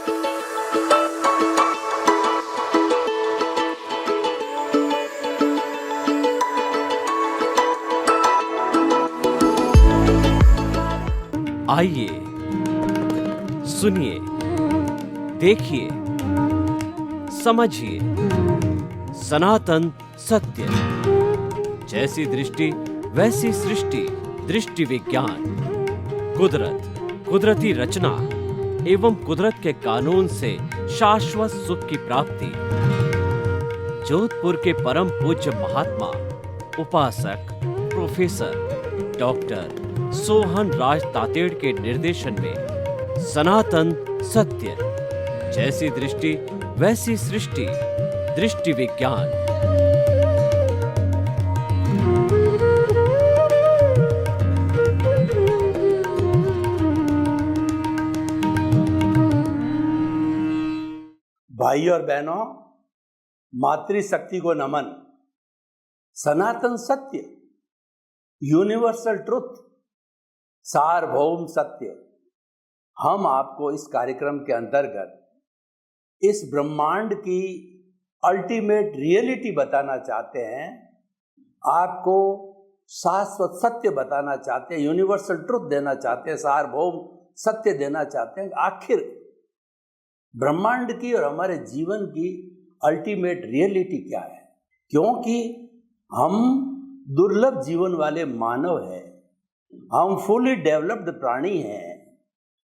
आइए, सुनिए, देखिए, समझिए सनातन सत्य। जैसी दृष्टि वैसी सृष्टि, दृष्टि विज्ञान। कुदरत, कुदरती रचना एवं कुदरत के कानून से शाश्वत सुख की प्राप्ति। जोधपुर के परम पूज्य महात्मा उपासक प्रोफेसर डॉक्टर सोहन राज तातेड़ के निर्देशन में सनातन सत्य। जैसी दृष्टि वैसी सृष्टि, दृष्टि विज्ञान। भाई और बहनों, मातृशक्ति को नमन। सनातन सत्य, यूनिवर्सल ट्रुथ, सार्वभौम सत्य। हम आपको इस कार्यक्रम के अंतर्गत इस ब्रह्मांड की अल्टीमेट रियलिटी बताना चाहते हैं, आपको शाश्वत सत्य बताना चाहते हैं, यूनिवर्सल ट्रुथ देना चाहते हैं, सार्वभौम सत्य देना चाहते हैं। आखिर ब्रह्मांड की और हमारे जीवन की अल्टीमेट रियलिटी क्या है? क्योंकि हम दुर्लभ जीवन वाले मानव हैं, हम फुली डेवलप्ड प्राणी हैं,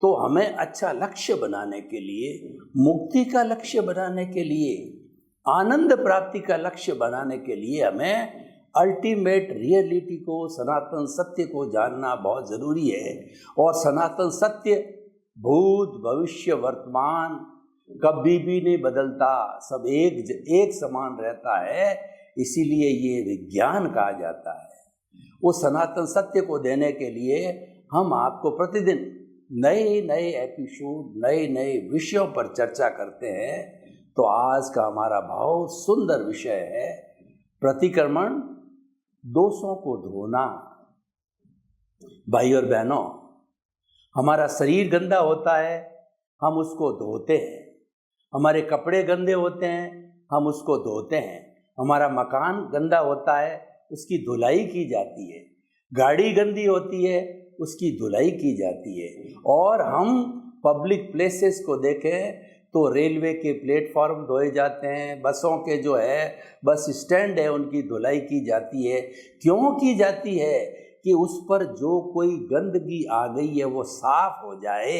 तो हमें अच्छा लक्ष्य बनाने के लिए, मुक्ति का लक्ष्य बनाने के लिए, आनंद प्राप्ति का लक्ष्य बनाने के लिए हमें अल्टीमेट रियलिटी को, सनातन सत्य को जानना बहुत जरूरी है। और सनातन सत्य भूत भविष्य वर्तमान कभी भी नहीं बदलता, सब एक समान रहता है, इसीलिए ये विज्ञान कहा जाता है। वो सनातन सत्य को देने के लिए हम आपको प्रतिदिन नए नए एपिसोड, नए नए विषयों पर चर्चा करते हैं। तो आज का हमारा बहुत सुंदर विषय है प्रतिक्रमण, दोषों को धोना। भाई और बहनों, हमारा शरीर गंदा होता है, हम उसको धोते हैं। हमारे कपड़े गंदे होते हैं, हम उसको धोते हैं। हमारा मकान गंदा होता है, उसकी धुलाई की जाती है। गाड़ी गंदी होती है, उसकी धुलाई की जाती है। और हम पब्लिक प्लेसेस को देखें तो रेलवे के प्लेटफॉर्म धोए जाते हैं, बसों के जो है बस स्टैंड है उनकी धुलाई की जाती है। क्यों की जाती है? कि उस पर जो कोई गंदगी आ गई है वो साफ हो जाए।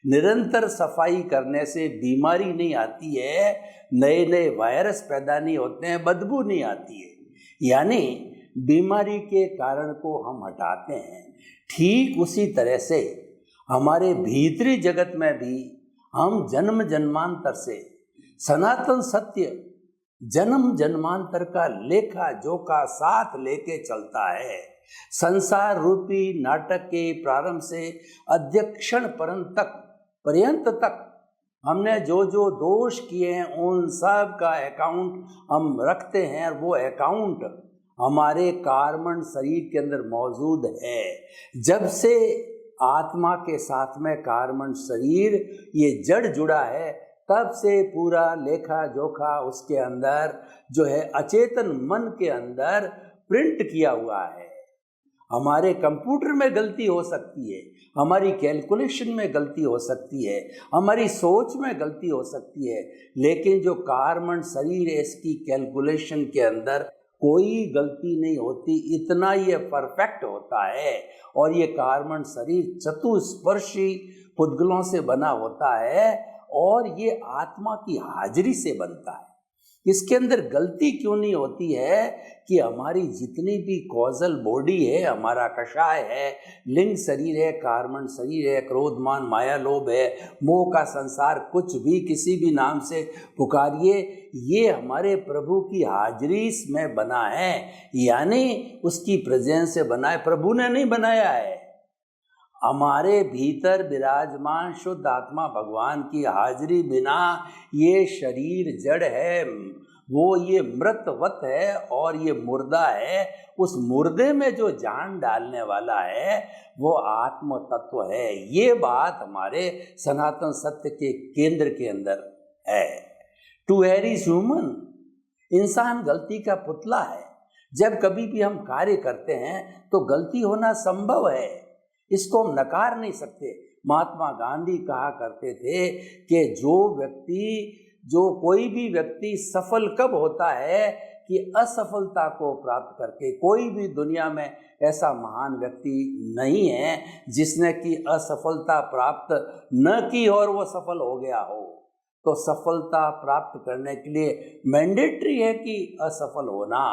निरंतर सफाई करने से बीमारी नहीं आती है, नए नए वायरस पैदा नहीं होते हैं, बदबू नहीं आती है। यानी बीमारी के कारण को हम हटाते हैं। ठीक उसी तरह से हमारे भीतरी जगत में भी हम जन्म जन्मांतर से सनातन सत्य, जन्म जन्मांतर का लेखा जोखा साथ लेके चलता है। संसार रूपी नाटक के प्रारंभ से अध्यक्षण पर्यंत तक हमने जो जो दोष किए हैं उन सब का अकाउंट हम रखते हैं, और वो अकाउंट हमारे कार्बन शरीर के अंदर मौजूद है। जब से आत्मा के साथ में कार्बन शरीर ये जड़ जुड़ा है, तब से पूरा लेखा जोखा उसके अंदर जो है अचेतन मन के अंदर प्रिंट किया हुआ है। हमारे कंप्यूटर में गलती हो सकती है, हमारी कैलकुलेशन में गलती हो सकती है, हमारी सोच में गलती हो सकती है, लेकिन जो कार्बन शरीर है इसकी कैलकुलेशन के अंदर कोई गलती नहीं होती। इतना ये परफेक्ट होता है। और ये कार्बन शरीर चतुस्पर्शी पुद्गलों से बना होता है, और ये आत्मा की हाजिरी से बनता है। इसके अंदर गलती क्यों नहीं होती है? कि हमारी जितनी भी कॉजल बॉडी है, हमारा कषाय है, लिंग शरीर है, कार्बन शरीर है, क्रोध मान माया लोभ है, मोह का संसार, कुछ भी किसी भी नाम से पुकारिए, ये हमारे प्रभु की हाजिरी में बना है। यानी उसकी प्रेजेंस से बना है, प्रभु ने नहीं बनाया है। हमारे भीतर विराजमान शुद्ध आत्मा भगवान की हाजिरी बिना ये शरीर जड़ है, वो ये मृतवत है और ये मुर्दा है। उस मुर्दे में जो जान डालने वाला है वो आत्म तत्व है। ये बात हमारे सनातन सत्य के केंद्र के अंदर है। टू एयर इज ह्यूमन, इंसान गलती का पुतला है। जब कभी भी हम कार्य करते हैं तो गलती होना संभव है, इसको हम नकार नहीं सकते। महात्मा गांधी कहा करते थे कि कोई भी व्यक्ति सफल कब होता है कि असफलता को प्राप्त करके। कोई भी दुनिया में ऐसा महान व्यक्ति नहीं है जिसने कि असफलता प्राप्त न की और वो सफल हो गया हो। तो सफलता प्राप्त करने के लिए मैंडेटरी है कि असफल होना,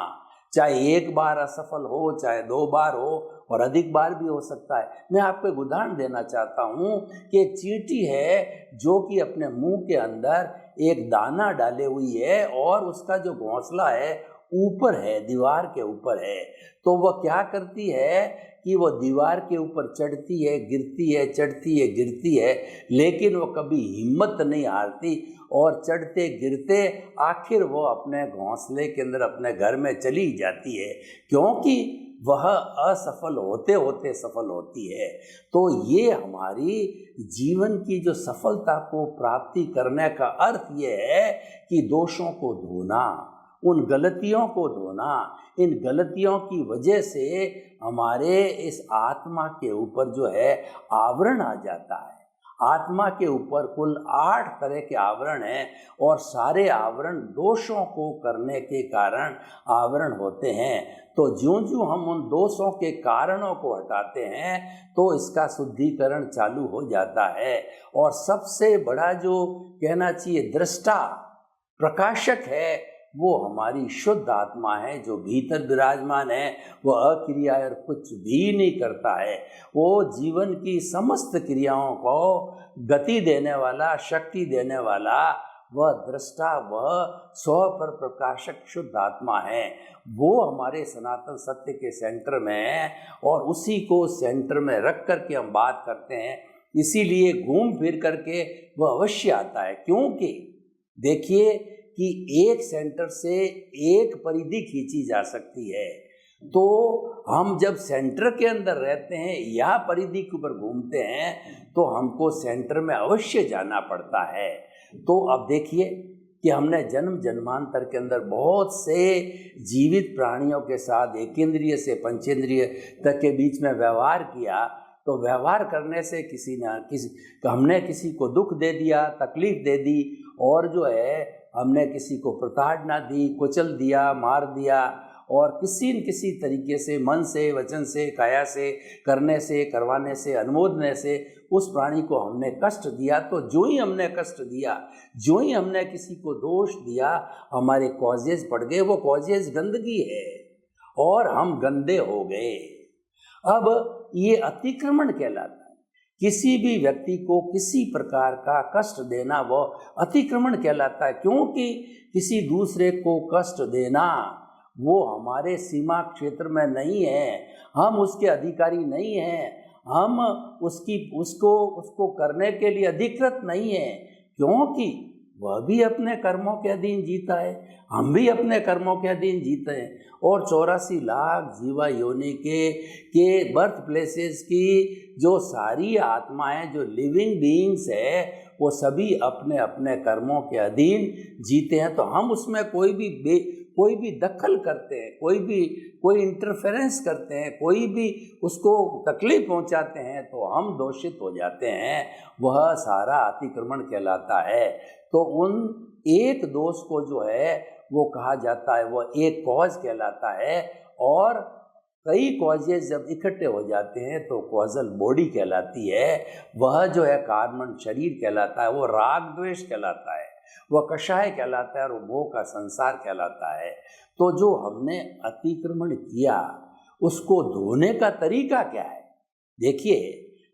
चाहे एक बार असफल हो, चाहे 2 बार हो, और अधिक बार भी हो सकता है। मैं आपको एक उदाहरण देना चाहता हूँ कि एक चींटी है जो कि अपने मुंह के अंदर एक दाना डाले हुई है और उसका जो घोंसला है ऊपर है, दीवार के ऊपर है। तो वह क्या करती है कि वो दीवार के ऊपर चढ़ती है, गिरती है, चढ़ती है, गिरती है, लेकिन वो कभी हिम्मत नहीं हारती और चढ़ते गिरते आखिर वो अपने घोंसले के अंदर अपने घर में चली जाती है, क्योंकि वह असफल होते होते सफल होती है। तो ये हमारी जीवन की जो सफलता को प्राप्ति करने का अर्थ ये है कि दोषों को धोना, उन गलतियों को धोना। इन गलतियों की वजह से हमारे इस आत्मा के ऊपर जो है आवरण आ जाता है। आत्मा के ऊपर कुल 8 तरह के आवरण हैं और सारे आवरण दोषों को करने के कारण आवरण होते हैं। तो ज्यों-ज्यों हम उन दोषों के कारणों को हटाते हैं तो इसका शुद्धिकरण चालू हो जाता है। और सबसे बड़ा जो कहना चाहिए दृष्टा प्रकाशक है वो हमारी शुद्ध आत्मा है, जो भीतर विराजमान है। वो अक्रिया और कुछ भी नहीं करता है। वो जीवन की समस्त क्रियाओं को गति देने वाला, शक्ति देने वाला वह दृष्टा, वह स्व पर प्रकाशक शुद्ध आत्मा है। वो हमारे सनातन सत्य के सेंटर में है और उसी को सेंटर में रख करके हम बात करते हैं। इसीलिए घूम फिर करके वह अवश्य आता है, क्योंकि देखिए कि एक सेंटर से एक परिधि खींची जा सकती है। तो हम जब सेंटर के अंदर रहते हैं या परिधि के ऊपर घूमते हैं तो हमको सेंटर में अवश्य जाना पड़ता है। तो अब देखिए कि हमने जन्म जन्मांतर के अंदर बहुत से जीवित प्राणियों के साथ एकेंद्रिय से पंचेंद्रिय तक के बीच में व्यवहार किया। तो व्यवहार करने से हमने किसी को दुख दे दिया, तकलीफ दे दी, और जो है हमने किसी को प्रताड़ना दी, कुचल दिया, मार दिया, और किसी न किसी तरीके से मन से, वचन से, काया से, करने से, करवाने से, अनुमोदने से उस प्राणी को हमने कष्ट दिया। तो जो ही हमने कष्ट दिया, जो ही हमने किसी को दोष दिया, हमारे कॉजेज पड़ गए। वो कॉजेज गंदगी है और हम गंदे हो गए। अब ये अतिक्रमण कहलाता है। किसी भी व्यक्ति को किसी प्रकार का कष्ट देना वो अतिक्रमण कहलाता है, क्योंकि किसी दूसरे को कष्ट देना वो हमारे सीमा क्षेत्र में नहीं है। हम उसके अधिकारी नहीं हैं, हम उसको करने के लिए अधिकृत नहीं है, क्योंकि वह भी अपने कर्मों के अधीन जीता है, हम भी अपने कर्मों के अधीन जीते हैं। और 84 लाख जीवा योनि के बर्थ प्लेसेस की जो सारी आत्माएं, जो लिविंग बीइंग्स है, वो सभी अपने अपने कर्मों के अधीन जीते हैं। तो हम उसमें कोई भी दखल करते हैं, कोई इंटरफेरेंस करते हैं, कोई भी उसको तकलीफ पहुंचाते हैं तो हम दोषित हो जाते हैं। वह सारा अतिक्रमण कहलाता है। तो उन एक दोष को जो है वो कहा जाता है, वह एक कॉज कहलाता है। और कई कॉजेज जब इकट्ठे हो जाते हैं तो कॉजल बॉडी कहलाती है। वह जो है कार्बन शरीर कहलाता है, वो राग द्वेष कहलाता है, वह कषाय कहलाता है और वो मोह का संसार कहलाता है। तो जो हमने अतिक्रमण किया उसको धोने का तरीका क्या है? देखिए,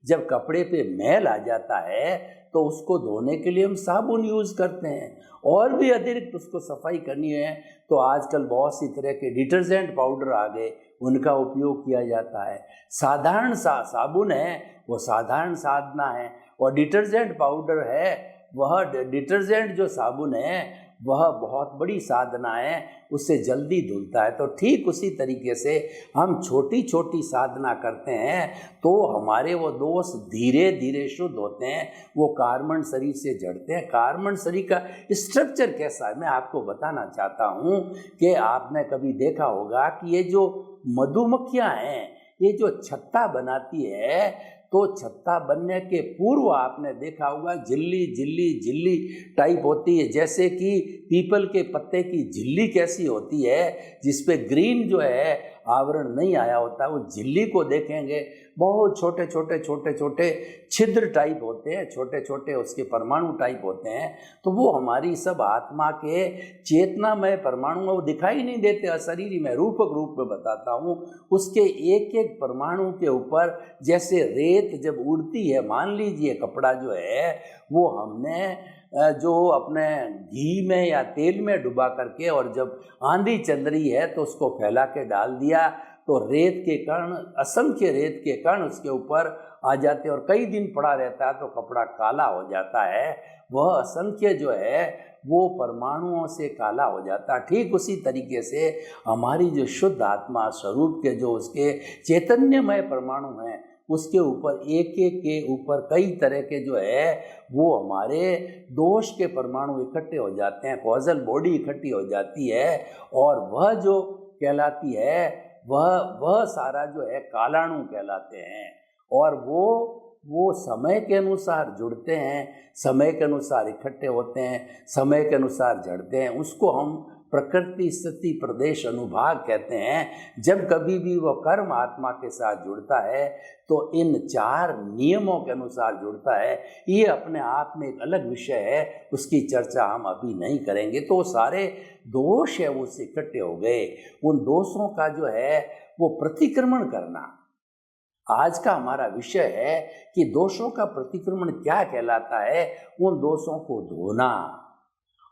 जब कपड़े पे मैल आ जाता है तो उसको धोने के लिए हम साबुन यूज़ करते हैं, और भी अतिरिक्त उसको सफाई करनी है तो आजकल बहुत सी तरह के डिटर्जेंट पाउडर आ गए, उनका उपयोग किया जाता है। साधारण साबुन है वो साधारण साधना है, और डिटर्जेंट पाउडर है वह डिटर्जेंट जो साबुन है वह बहुत बड़ी साधना है, उससे जल्दी धुलता है। तो ठीक उसी तरीके से हम छोटी छोटी साधना करते हैं तो हमारे वो दोष धीरे धीरे शुद्ध होते हैं, वो कार्बन शरीर से जड़ते हैं। कार्बन शरीर का स्ट्रक्चर कैसा है मैं आपको बताना चाहता हूँ कि आपने कभी देखा होगा कि ये जो मधुमक्खियाँ हैं, ये जो छत्ता बनाती है, तो छत्ता बनने के पूर्व आपने देखा होगा झिल्ली झिल्ली झिल्ली टाइप होती है, जैसे कि पीपल के पत्ते की झिल्ली कैसी होती है जिस पे ग्रीन जो है आवरण नहीं आया होता, उस झिल्ली को देखेंगे बहुत छोटे छोटे छोटे छोटे छिद्र टाइप होते हैं, छोटे छोटे उसके परमाणु टाइप होते हैं। तो वो हमारी सब आत्मा के चेतनामय परमाणु वो दिखाई नहीं देते, अशरीरी में रूपक रूप में बताता हूँ। उसके एक एक परमाणु के ऊपर जैसे रेत जब उड़ती है, मान लीजिए कपड़ा जो है वो हमने जो अपने घी में या तेल में डुबा करके और जब आंधी चल रही है तो उसको फैला के डाल दिया, तो रेत के कण, असंख्य रेत के कण उसके ऊपर आ जाते हैं और कई दिन पड़ा रहता है तो कपड़ा काला हो जाता है। वह असंख्य जो है वो परमाणुओं से काला हो जाता है। ठीक उसी तरीके से हमारी जो शुद्ध आत्मा स्वरूप के जो उसके चैतन्यमय परमाणु हैं, उसके ऊपर एक एक के ऊपर कई तरह के जो है वो हमारे दोष के परमाणु इकट्ठे हो जाते हैं, कॉजल बॉडी इकट्ठी हो जाती है और वह जो कहलाती है वह सारा जो है कालाणु कहलाते हैं। और वो समय के अनुसार जुड़ते हैं, समय के अनुसार इकट्ठे होते हैं, समय के अनुसार जड़ते हैं। उसको हम प्रकृति स्थिति प्रदेश अनुभाग कहते हैं। जब कभी भी वह कर्म आत्मा के साथ जुड़ता है तो इन 4 नियमों के अनुसार जुड़ता है। ये अपने आप में एक अलग विषय है, उसकी चर्चा हम अभी नहीं करेंगे। तो सारे दोष है वो इकट्ठे हो गए। उन दोषों का जो है वो प्रतिक्रमण करना आज का हमारा विषय है कि दोषों का प्रतिक्रमण क्या कहलाता है। उन दोषों को धोना।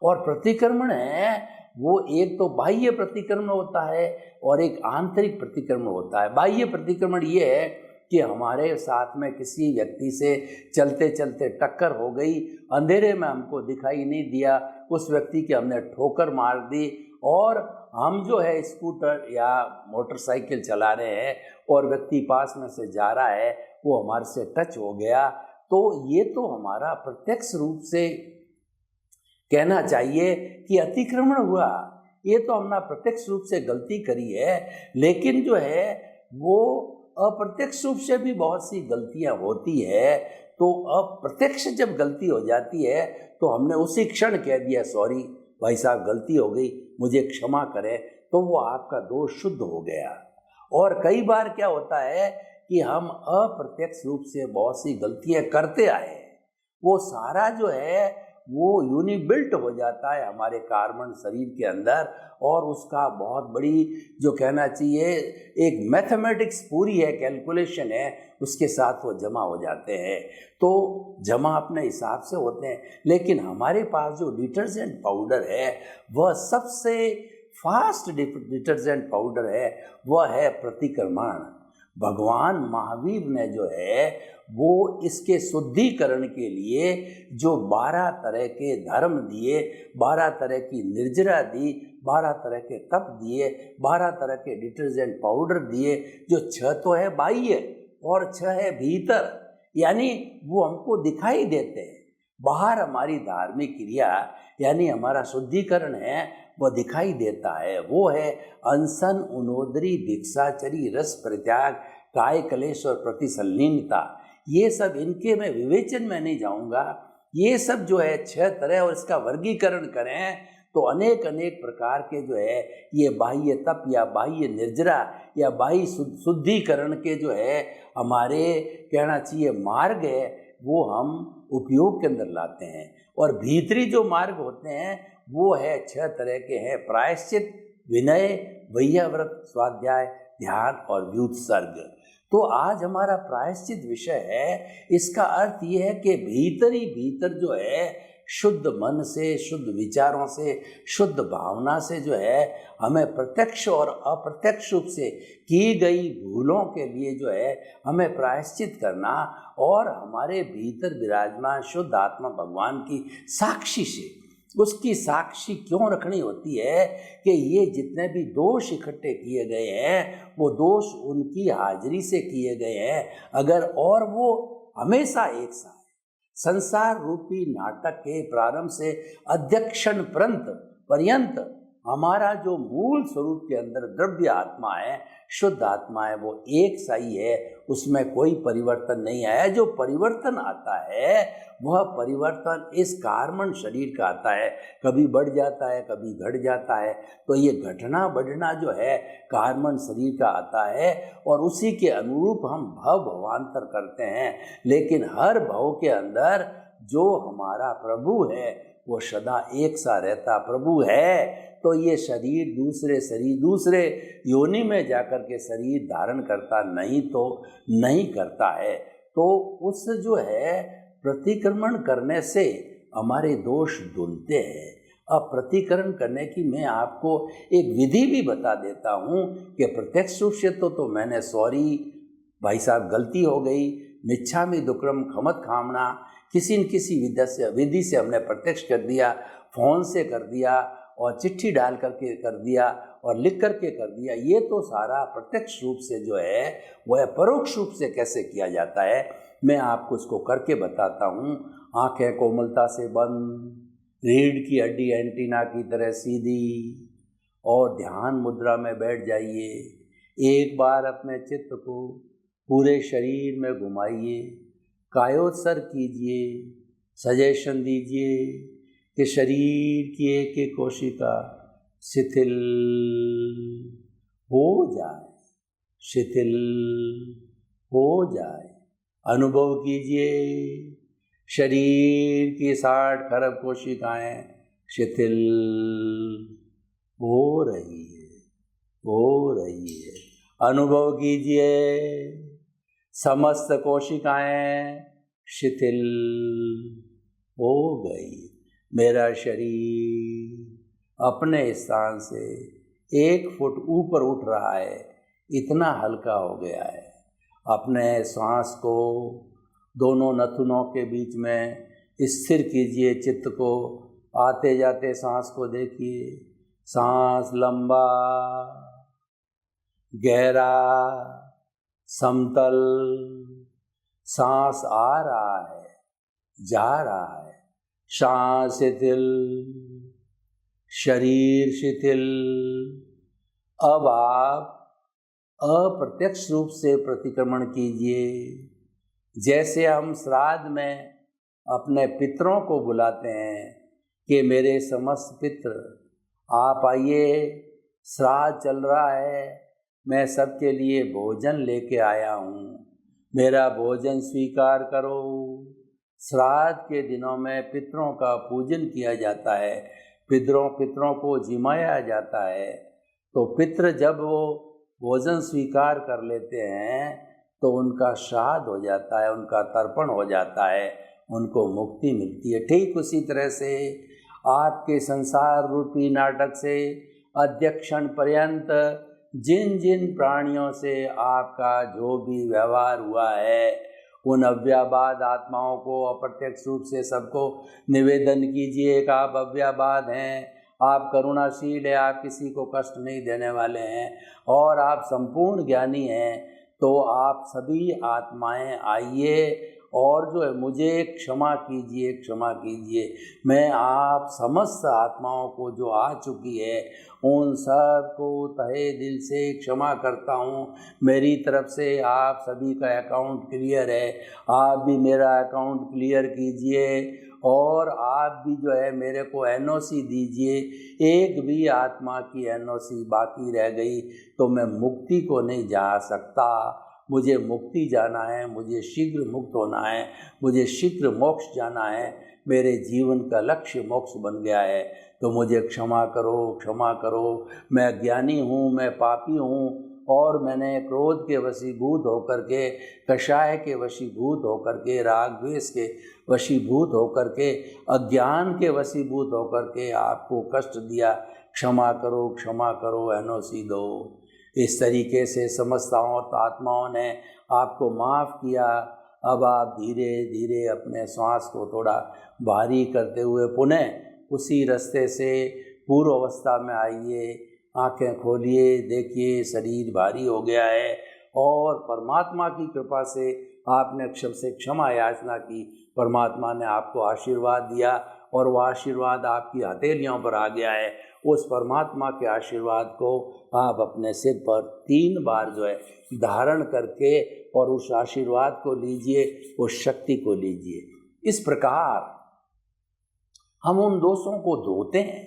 और प्रतिक्रमण है वो एक तो बाह्य प्रतिक्रमण होता है और एक आंतरिक प्रतिक्रमण होता है। बाह्य प्रतिक्रमण ये है कि हमारे साथ में किसी व्यक्ति से चलते चलते टक्कर हो गई, अंधेरे में हमको दिखाई नहीं दिया, उस व्यक्ति की हमने ठोकर मार दी और हम जो है स्कूटर या मोटरसाइकिल चला रहे हैं और व्यक्ति पास में से जा रहा है, वो हमारे से टच हो गया, तो ये तो हमारा प्रत्यक्ष रूप से कहना चाहिए कि अतिक्रमण हुआ। ये तो हमने प्रत्यक्ष रूप से गलती करी है। लेकिन जो है वो अप्रत्यक्ष रूप से भी बहुत सी गलतियां होती है। तो अप्रत्यक्ष जब गलती हो जाती है तो हमने उसी क्षण कह दिया सॉरी भाई साहब गलती हो गई, मुझे क्षमा करें, तो वो आपका दोष शुद्ध हो गया। और कई बार क्या होता है कि हम अप्रत्यक्ष रूप से बहुत सी गलतियां करते आए, वो सारा जो है वो यूनिबिल्ट हो जाता है हमारे कार्बन शरीर के अंदर और उसका बहुत बड़ी जो कहना चाहिए एक मैथमेटिक्स पूरी है, कैलकुलेशन है, उसके साथ वो जमा हो जाते हैं। तो जमा अपने हिसाब से होते हैं। लेकिन हमारे पास जो डिटर्जेंट पाउडर है वह सबसे फास्ट डिटर्जेंट पाउडर है, वह है प्रतिक्रमण। भगवान महावीर ने जो है वो इसके शुद्धिकरण के लिए जो 12 तरह के धर्म दिए, 12 तरह की निर्जरा दी, 12 तरह के तप दिए, 12 तरह के डिटर्जेंट पाउडर दिए, जो 6 तो है बाह्य और 6 है भीतर, यानी वो हमको दिखाई देते हैं। बाहर हमारी धार्मिक क्रिया यानी हमारा शुद्धिकरण है वह दिखाई देता है, वो है अनशन, उनोदरी, भिक्षाचरी, रस परित्याग, काय कलेश और प्रतिसल्लीनता। ये सब इनके मैं विवेचन में नहीं जाऊंगा। ये सब जो है 6 तरह और इसका वर्गीकरण करें तो अनेक अनेक प्रकार के जो है ये बाह्य तप या बाह्य निर्जरा या बाह्य शुद्धिकरण के जो है हमारे कहना चाहिए मार्ग है वो हम उपयोग के अंदर लाते हैं। और भीतरी जो मार्ग होते हैं वो है 6 तरह के हैं, प्रायश्चित, विनय, वैयाव्रत, स्वाध्याय, ध्यान और व्युत्सर्ग। तो आज हमारा प्रायश्चित विषय है। इसका अर्थ ये है कि भीतर ही भीतर जो है शुद्ध मन से, शुद्ध विचारों से, शुद्ध भावना से जो है हमें प्रत्यक्ष और अप्रत्यक्ष रूप से की गई भूलों के लिए जो है हमें प्रायश्चित करना और हमारे भीतर विराजमान शुद्ध आत्मा भगवान की साक्षी से उसकी साक्षी क्यों रखनी होती है कि ये जितने भी दोष इकट्ठे किए गए हैं वो दोष उनकी हाजिरी से किए गए हैं। अगर और वो हमेशा एक सा है। संसार रूपी नाटक के प्रारंभ से अध्यक्षण पर्यंत हमारा जो मूल स्वरूप के अंदर द्रव्य आत्मा है, शुद्ध आत्मा है, वो एक सा ही है, उसमें कोई परिवर्तन नहीं आया। जो परिवर्तन आता है वह परिवर्तन इस कार्बन शरीर का आता है, कभी बढ़ जाता है कभी घट जाता है। तो ये घटना बढ़ना जो है कार्बन शरीर का आता है और उसी के अनुरूप हम भवांतर करते हैं। लेकिन हर भव के अंदर जो हमारा प्रभु है वो सदा एक सा रहता प्रभु है। तो ये शरीर दूसरे योनि में जाकर के शरीर धारण करता नहीं तो नहीं करता है। तो उस जो है प्रतिक्रमण करने से हमारे दोष धुलते हैं। अब प्रतिकरण करने की मैं आपको एक विधि भी बता देता हूँ कि प्रत्यक्ष रूप से तो मैंने सॉरी भाई साहब गलती हो गई, मिच्छामि दुक्कड़म खमत खामना, किसी न किसी विधि से हमने प्रत्यक्ष कर दिया, फोन से कर दिया और चिट्ठी डाल करके कर दिया और लिख करके कर दिया। ये तो सारा प्रत्यक्ष रूप से जो है वह परोक्ष रूप से कैसे किया जाता है मैं आपको इसको करके बताता हूँ। आंखें कोमलता से बंद, रीढ़ की हड्डी एंटीना की तरह सीधी और ध्यान मुद्रा में बैठ जाइए। एक बार अपने चित्त को पूरे शरीर में घुमाइए, कायोत्सर्ग कीजिए, सजेशन दीजिए कि शरीर की एक एक कोशिका शिथिल हो जाए, शिथिल हो जाए। अनुभव कीजिए शरीर की 60 खरब कोशिकाएं शिथिल हो रही है। अनुभव कीजिए समस्त कोशिकाएं शिथिल हो गई। मेरा शरीर अपने स्थान से 1 फुट ऊपर उठ रहा है, इतना हल्का हो गया है। अपने सांस को दोनों नथुनों के बीच में स्थिर कीजिए, चित्त को आते जाते सांस को देखिए। सांस लंबा, गहरा, समतल, सांस आ रहा है, जा रहा है। सांस शिथिल, शरीर शिथिल। अब आप अप्रत्यक्ष रूप से प्रतिक्रमण कीजिए। जैसे हम श्राद्ध में अपने पितरों को बुलाते हैं कि मेरे समस्त पित्र आप आइए, श्राद्ध चल रहा है, मैं सबके लिए भोजन लेके आया हूँ, मेरा भोजन स्वीकार करो। श्राद्ध के दिनों में पितरों का पूजन किया जाता है, पितरों को जिमाया जाता है। तो पितृ जब वो भोजन स्वीकार कर लेते हैं तो उनका श्राद्ध हो जाता है, उनका तर्पण हो जाता है, उनको मुक्ति मिलती है। ठीक उसी तरह से आपके संसार रूपी नाटक से अध्यक्षण पर्यंत जिन जिन प्राणियों से आपका जो भी व्यवहार हुआ है उन अव्याबाद आत्माओं को अप्रत्यक्ष रूप से सबको निवेदन कीजिए कि आप अव्याबाद हैं, आप करुणाशील है, आप किसी को कष्ट नहीं देने वाले हैं और आप संपूर्ण ज्ञानी हैं। तो आप सभी आत्माएं आइए और जो है मुझे क्षमा कीजिए, क्षमा कीजिए। मैं आप समस्त आत्माओं को जो आ चुकी है उन सब को तहे दिल से क्षमा करता हूँ। मेरी तरफ से आप सभी का अकाउंट क्लियर है, आप भी मेरा अकाउंट क्लियर कीजिए और आप भी जो है मेरे को एनओसी दीजिए। एक भी आत्मा की एनओसी बाकी रह गई तो मैं मुक्ति को नहीं जा सकता। मुझे मुक्ति जाना है, मुझे शीघ्र मुक्त होना है, मुझे शीघ्र मोक्ष जाना है। मेरे जीवन का लक्ष्य मोक्ष बन गया है, तो मुझे क्षमा करो, क्षमा करो। मैं अज्ञानी हूँ, मैं पापी हूँ और मैंने क्रोध के वशीभूत होकर के, कषाय के वशीभूत होकर के, राग द्वेष के वशीभूत होकर के, अज्ञान के वशीभूत होकर के आपको कष्ट दिया। क्षमा करो, क्षमा करो, एनओसी दो। इस तरीके से समस्त आत्माओं ने आपको माफ़ किया। अब आप धीरे धीरे अपने श्वास को थोड़ा भारी करते हुए पुनः उसी रास्ते से पूर्व अवस्था में आइए, आंखें खोलिए, देखिए शरीर भारी हो गया है और परमात्मा की कृपा से आपने से क्षमा याचना की, परमात्मा ने आपको आशीर्वाद दिया और वह आशीर्वाद आपकी हथेलियों पर आ गया है। उस परमात्मा के आशीर्वाद को आप अपने सिर पर 3 बार जो है धारण करके और उस आशीर्वाद को लीजिए, उस शक्ति को लीजिए। इस प्रकार हम उन दोषों को धोते हैं,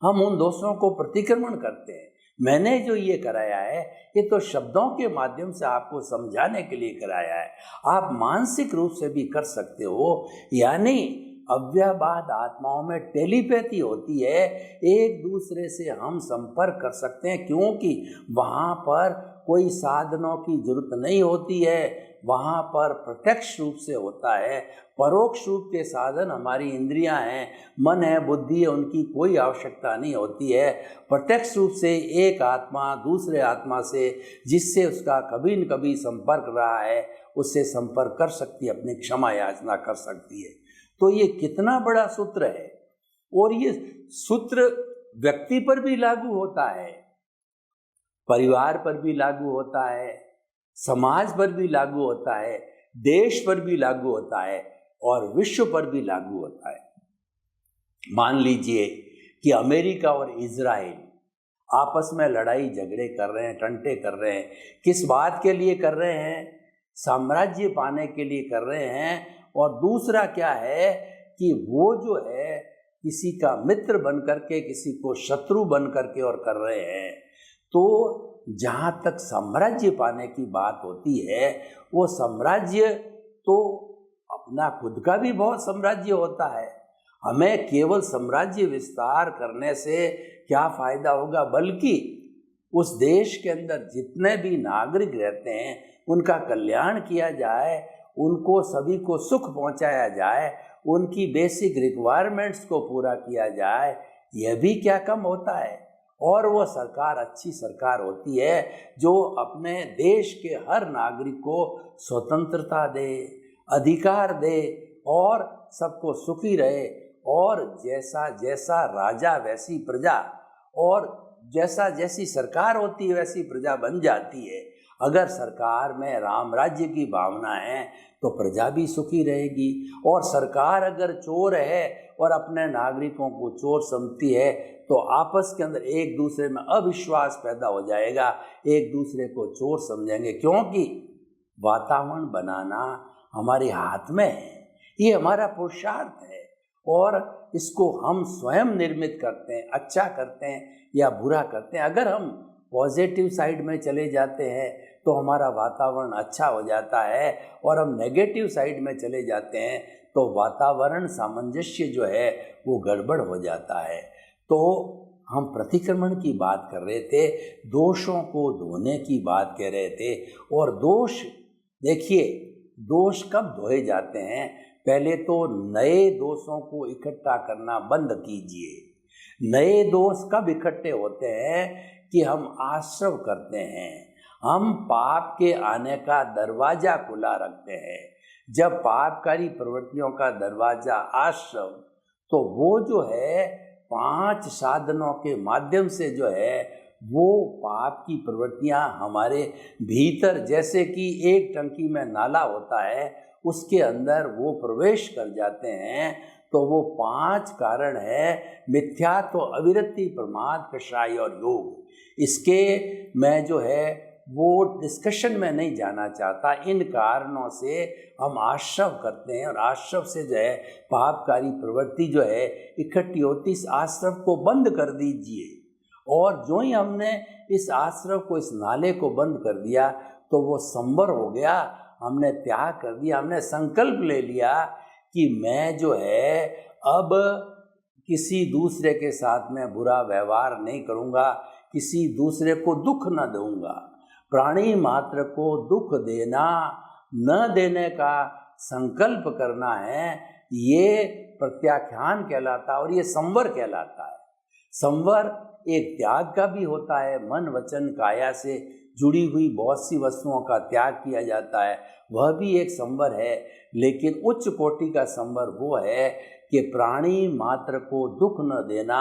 हम उन दोषों को प्रतिक्रमण करते हैं। मैंने जो ये कराया है ये तो शब्दों के माध्यम से आपको समझाने के लिए कराया है। आप मानसिक रूप से भी कर सकते हो, यानी अव्ययबाद आत्माओं में टेलीपैथी होती है, एक दूसरे से हम संपर्क कर सकते हैं, क्योंकि वहाँ पर कोई साधनों की जरूरत नहीं होती है, वहाँ पर प्रत्यक्ष रूप से होता है। परोक्ष रूप के साधन हमारी इंद्रियां हैं, मन है, बुद्धि है, उनकी कोई आवश्यकता नहीं होती है। प्रत्यक्ष रूप से एक आत्मा दूसरे आत्मा से जिससे उसका कभी न कभी संपर्क रहा है उससे संपर्क कर सकती है, अपनी क्षमा याचना कर सकती है। तो ये कितना बड़ा सूत्र है, और ये सूत्र व्यक्ति पर भी लागू होता है, परिवार पर भी लागू होता है, समाज पर भी लागू होता है, देश पर भी लागू होता है और विश्व पर भी लागू होता है। मान लीजिए कि अमेरिका और इजराइल आपस में लड़ाई झगड़े कर रहे हैं, टंटे कर रहे हैं। किस बात के लिए कर रहे हैं? साम्राज्य पाने के लिए कर रहे हैं। और दूसरा क्या है कि वो जो है किसी का मित्र बन करके किसी को शत्रु बन करके और कर रहे हैं। तो जहाँ तक साम्राज्य पाने की बात होती है, वो साम्राज्य तो अपना खुद का भी बहुत साम्राज्य होता है। हमें केवल साम्राज्य विस्तार करने से क्या फायदा होगा, बल्कि उस देश के अंदर जितने भी नागरिक रहते हैं उनका कल्याण किया जाए, उनको सभी को सुख पहुंचाया जाए, उनकी बेसिक रिक्वायरमेंट्स को पूरा किया जाए, यह भी क्या कम होता है। और वो सरकार अच्छी सरकार होती है जो अपने देश के हर नागरिक को स्वतंत्रता दे, अधिकार दे और सबको सुखी रहे, और जैसा जैसा राजा वैसी प्रजा, और जैसा जैसी सरकार होती है वैसी प्रजा बन जाती है। अगर सरकार में राम राज्य की भावना है तो प्रजा भी सुखी रहेगी, और सरकार अगर चोर है और अपने नागरिकों को चोर समझती है तो आपस के अंदर एक दूसरे में अविश्वास पैदा हो जाएगा, एक दूसरे को चोर समझेंगे। क्योंकि वातावरण बनाना हमारे हाथ में है, ये हमारा पुरुषार्थ है और इसको हम स्वयं निर्मित करते हैं, अच्छा करते हैं या बुरा करते हैं। अगर हम पॉजिटिव साइड में चले जाते हैं तो हमारा वातावरण अच्छा हो जाता है, और हम नेगेटिव साइड में चले जाते हैं तो वातावरण सामंजस्य जो है वो गड़बड़ हो जाता है। तो हम प्रतिक्रमण की बात कर रहे थे, दोषों को धोने की बात कह रहे थे। और दोष देखिए, दोष कब धोए जाते हैं? पहले तो नए दोषों को इकट्ठा करना बंद कीजिए। नए दोष कब इकट्ठे होते हैं कि हम आश्रव करते हैं, हम पाप के आने का दरवाजा खुला रखते हैं। जब पापकारी प्रवृत्तियों का दरवाजा आश्रव, तो वो जो है 5 साधनों के माध्यम से जो है वो पाप की प्रवृत्तियां हमारे भीतर, जैसे कि एक टंकी में नाला होता है उसके अंदर वो प्रवेश कर जाते हैं। तो वो 5 कारण है मिथ्यात्व, अविरति, प्रमाद, कषाय और योग। इसके मैं जो है वो डिस्कशन में नहीं जाना चाहता। इन कारणों से हम आश्रव करते हैं और आश्रव से जो है पापकारी प्रवृत्ति जो है इकट्ठी होती। इस आश्रव को बंद कर दीजिए, और जो ही हमने इस आश्रव को, इस नाले को बंद कर दिया तो वो संवर हो गया, हमने त्याग कर दिया, हमने संकल्प ले लिया कि मैं जो है अब किसी दूसरे के साथ में बुरा व्यवहार नहीं करूँगा, किसी दूसरे को दुख न दूंगा। प्राणी मात्र को दुख देना न देने का संकल्प करना है, ये प्रत्याख्यान कहलाता है और ये संवर कहलाता है। संवर एक त्याग का भी होता है, मन वचन काया से जुड़ी हुई बहुत सी वस्तुओं का त्याग किया जाता है, वह भी एक संवर है। लेकिन उच्च कोटि का संवर वो है कि प्राणी मात्र को दुख न देना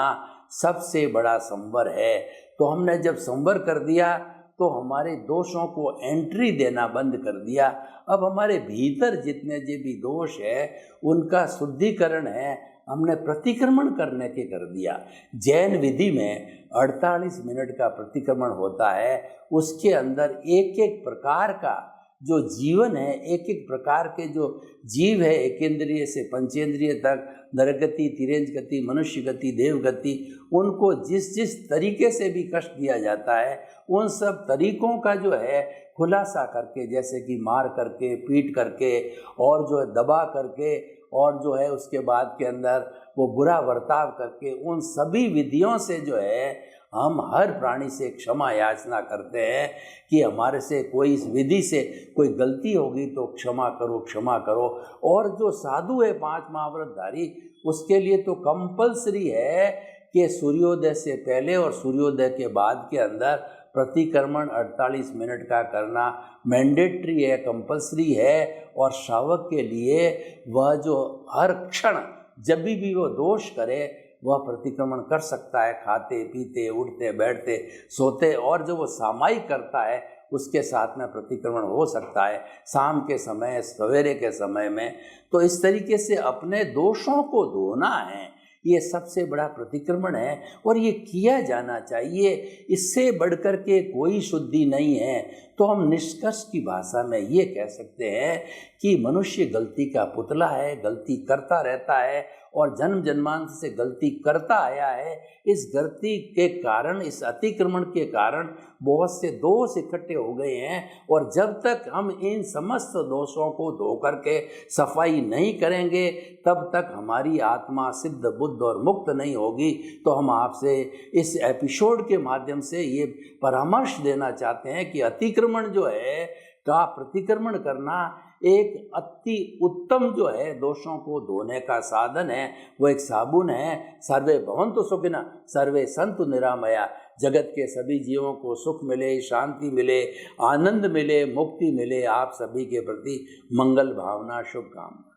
सबसे बड़ा संवर है। तो हमने जब संवर कर दिया तो हमारे दोषों को एंट्री देना बंद कर दिया। अब हमारे भीतर जितने भी दोष है उनका शुद्धिकरण है, हमने प्रतिक्रमण करने के कर दिया। जैन विधि में 48 मिनट का प्रतिक्रमण होता है। उसके अंदर एक एक प्रकार का जो जीवन है, एक एक प्रकार के जो जीव है, एकेंद्रिय से पंचेंद्रिय तक, नरगति, तिरेंज गति, मनुष्य गति, देव गति, उनको जिस जिस तरीके से भी कष्ट दिया जाता है उन सब तरीकों का जो है खुलासा करके, जैसे कि मार करके, पीट करके और जो है दबा करके और जो है उसके बाद के अंदर वो बुरा बर्ताव करके, उन सभी विधियों से जो है हम हर प्राणी से क्षमा याचना करते हैं कि हमारे से कोई इस विधि से कोई गलती होगी तो क्षमा करो, क्षमा करो। और जो साधु है 5 महाव्रतधारी, उसके लिए तो कंपलसरी है कि सूर्योदय से पहले और सूर्योदय के बाद के अंदर प्रतिक्रमण 48 मिनट का करना मैंडेटरी है, कंपलसरी है। और श्रावक के लिए वह जो हर क्षण जब भी वो दोष करे वह प्रतिक्रमण कर सकता है, खाते पीते, उठते बैठते सोते, और जो वो सामायिक करता है उसके साथ में प्रतिक्रमण हो सकता है शाम के समय, सवेरे के समय में। तो इस तरीके से अपने दोषों को धोना है, ये सबसे बड़ा प्रतिक्रमण है और ये किया जाना चाहिए। इससे बढ़कर के कोई शुद्धि नहीं है। तो हम निष्कर्ष की भाषा में ये कह सकते हैं कि मनुष्य गलती का पुतला है, गलती करता रहता है और जन्म जन्मांतर से गलती करता आया है। इस गलती के कारण, इस अतिक्रमण के कारण बहुत से दोष इकट्ठे हो गए हैं और जब तक हम इन समस्त दोषों को धो करके सफाई नहीं करेंगे तब तक हमारी आत्मा सिद्ध, बुद्ध और मुक्त नहीं होगी। तो हम आपसे इस एपिसोड के माध्यम से ये परामर्श देना चाहते हैं कि अतिक्रमण जो है का प्रतिक्रमण करना एक अति उत्तम जो है दोषों को धोने का साधन है, वो एक साबुन है। सर्वे भवन्तु सुखिनः, सर्वे सन्तु निरामया। जगत के सभी जीवों को सुख मिले, शांति मिले, आनंद मिले, मुक्ति मिले। आप सभी के प्रति मंगल भावना, शुभकामना।